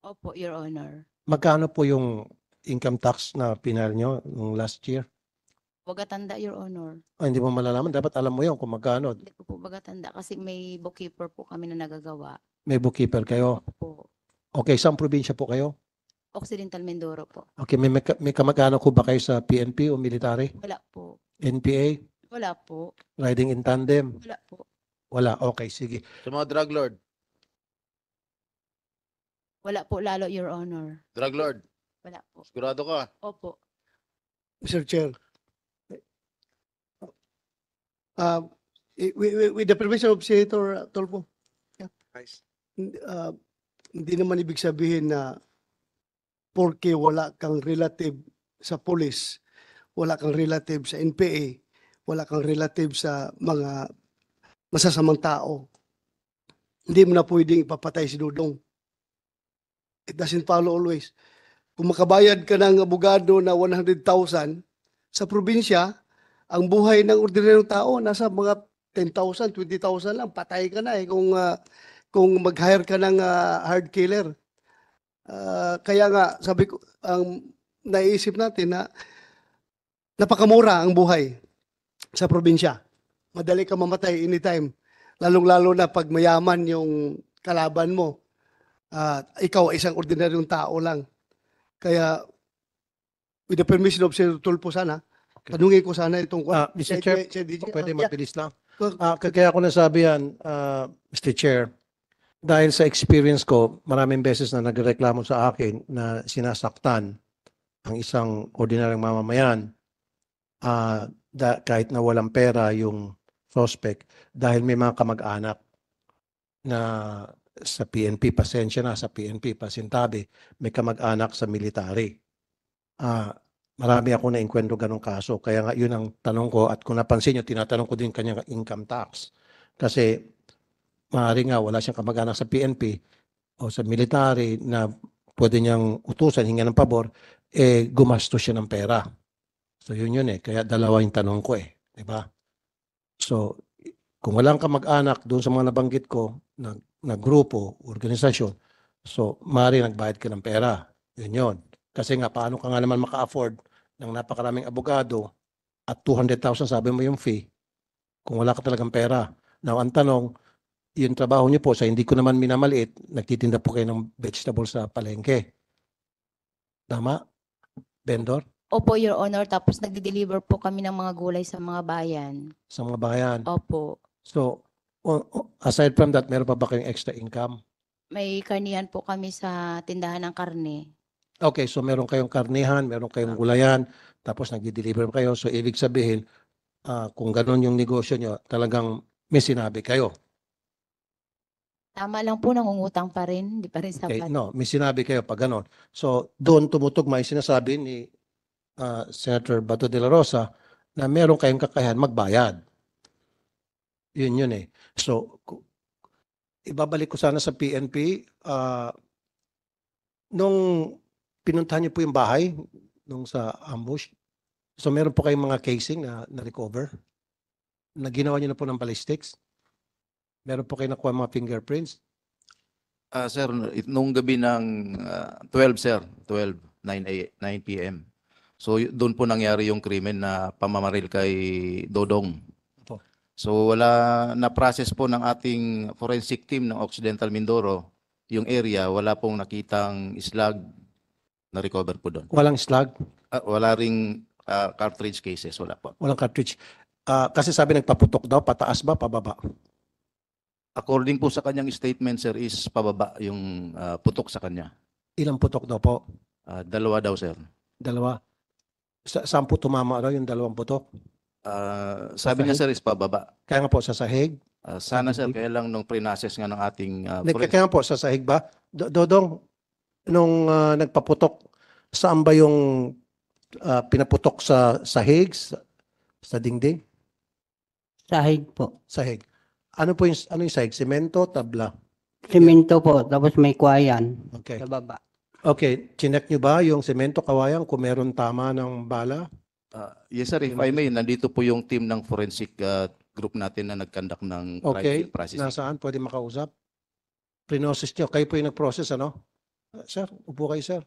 Opo, Your Honor. Magkano po yung income tax na pinal nyo nung last year? Bagatanda, Your Honor. Hindi mo malalaman. Dapat alam mo yun kung magkano. Hindi ko po bagatanda kasi may bookkeeper po kami na nagagawa. May bookkeeper kayo. Po. Okay, saan probinsya po kayo? Occidental Mindoro po. Okay, may kamag-anak ko ba kayo sa PNP o military? Wala po. NPA? Wala po. Riding in tandem? Wala po. Wala. Okay, sige. Sa mga drug lord. Wala po lalo, Your Honor. Drug lord. Wala po. Sigurado ka? Opo. Mr. Chair. With the permission of Senator Tolpo, Nice. hindi naman ibig sabihin na porke wala kang relative sa police, wala kang relative sa NPA, wala kang relative sa mga masasamang tao, hindi mo na pwedeng ipapatay si Dudong. It doesn't follow always. Kung makabayad ka ng abogado na 100,000 sa probinsya, ang buhay ng ordinaryong tao nasa mga 10,000, 20,000 lang, patay ka na kung mag-hire ka ng hard killer. Kaya nga sabi ko, ang naisip natin na napakamura ang buhay sa probinsya. Madali ka mamatay anytime. Lalong-lalo na pag mayaman yung kalaban mo. Ikaw ay isang ordinaryong tao lang. Kaya with the permission of Senator Tulfo sana, tanungin ko sana itong Mr. Chair, pwede Yeah. mabilis lang. Kaya ako nasabi yan, Mr. Chair, dahil sa experience ko, maraming beses na nagreklamo sa akin na sinasaktan ang isang ordinaryong mamamayan kahit na walang pera yung suspect dahil may mga kamag-anak na sa PNP, pasensya na sa PNP, pasintabi, may kamag-anak sa military. Marami ako na-enkwentro ganong kaso. Kaya nga yun ang tanong ko at kung napansin nyo, tinatanong ko din kanyang income tax. Kasi maaari nga wala siyang kamag-anak sa PNP o sa military na pwede niyang utusan, hingan ng pabor, gumastos siya ng pera. So yun Kaya dalawa yung tanong ko Diba? So kung walang kamag-anak doon sa mga nabanggit ko na grupo, organisasyon, so maaari nagbayad ka ng pera. Yun. Kasi nga paano ka nga naman maka-afford ng napakaraming abogado at 200,000 sabi mo yung fee kung wala ka talagang pera. Now ang tanong, yung trabaho niyo po, sa hindi ko naman minamaliit, nagtitinda po kayo ng vegetables sa palengke. Tama? Vendor? Opo, Your Honor. Tapos nagde-deliver po kami ng mga gulay sa mga bayan. Sa mga bayan. Opo. So, aside from that, meron pa ba kayong extra income? May karnihan po kami sa tindahan ng karne. Okay, so meron kayong karnihan, meron kayong gulayan, tapos nagdi-deliver kayo. So, ibig sabihin, kung ganun yung negosyo nyo, talagang may sinabi kayo. Tama lang po, nangungutang pa rin. Hindi pa rin Okay, sapat. no, may sinabi kayo pag ganun. So, doon tumutugma yung sinasabi ni Senator Bato de la Rosa na meron kayong kakayahan magbayad. Yun eh. So, ibabalik ko sana sa PNP, nung pinuntahan niyo po yung bahay, nung sa ambush, so meron po kayong mga casing na recover, na ginawa niyo na po ng ballistics? Meron po kayo nakuha mga fingerprints? Sir, nung gabi ng 12, sir, 9 p.m. So, doon po nangyari yung krimen na pamamaril kay Dodong. Opo. So, wala na-process po ng ating forensic team ng Occidental Mindoro yung area, wala pong nakitang slag na recover po doon. Walang slug? Wala ring cartridge cases, wala po. Walang cartridge? Kasi sabi nagpaputok daw, pataas ba, pababa? According po sa kanyang statement, sir, is pababa yung putok sa kanya. Ilang putok daw po? 2 daw, sir. Dalawa? Saan po tumama daw yung dalawang putok? Sabi niya, sir, is pababa. Kaya nga po sa sahig? Sana, sir, kaya lang nung pre-process nga ng ating Kaya nga po sa sahig ba? Dodong, nung nagpaputok, saan ba yung pinaputok sa sahig? Sa dingding? Sahig po. Sahig. Ano yung sahig? Semento, tabla? Simento po, tapos may kwayan Okay. sa baba. Okay, chinek nyo ba yung semento kawayan kung meron tama ng bala? Yes, sir, if I may, nandito po yung team ng forensic group natin na nag-conduct ng Okay, crime processing. nasaan? Pwede makausap? Prinosis nyo. Kayo po yung nag-process, ano? Sir, upo kayo, sir.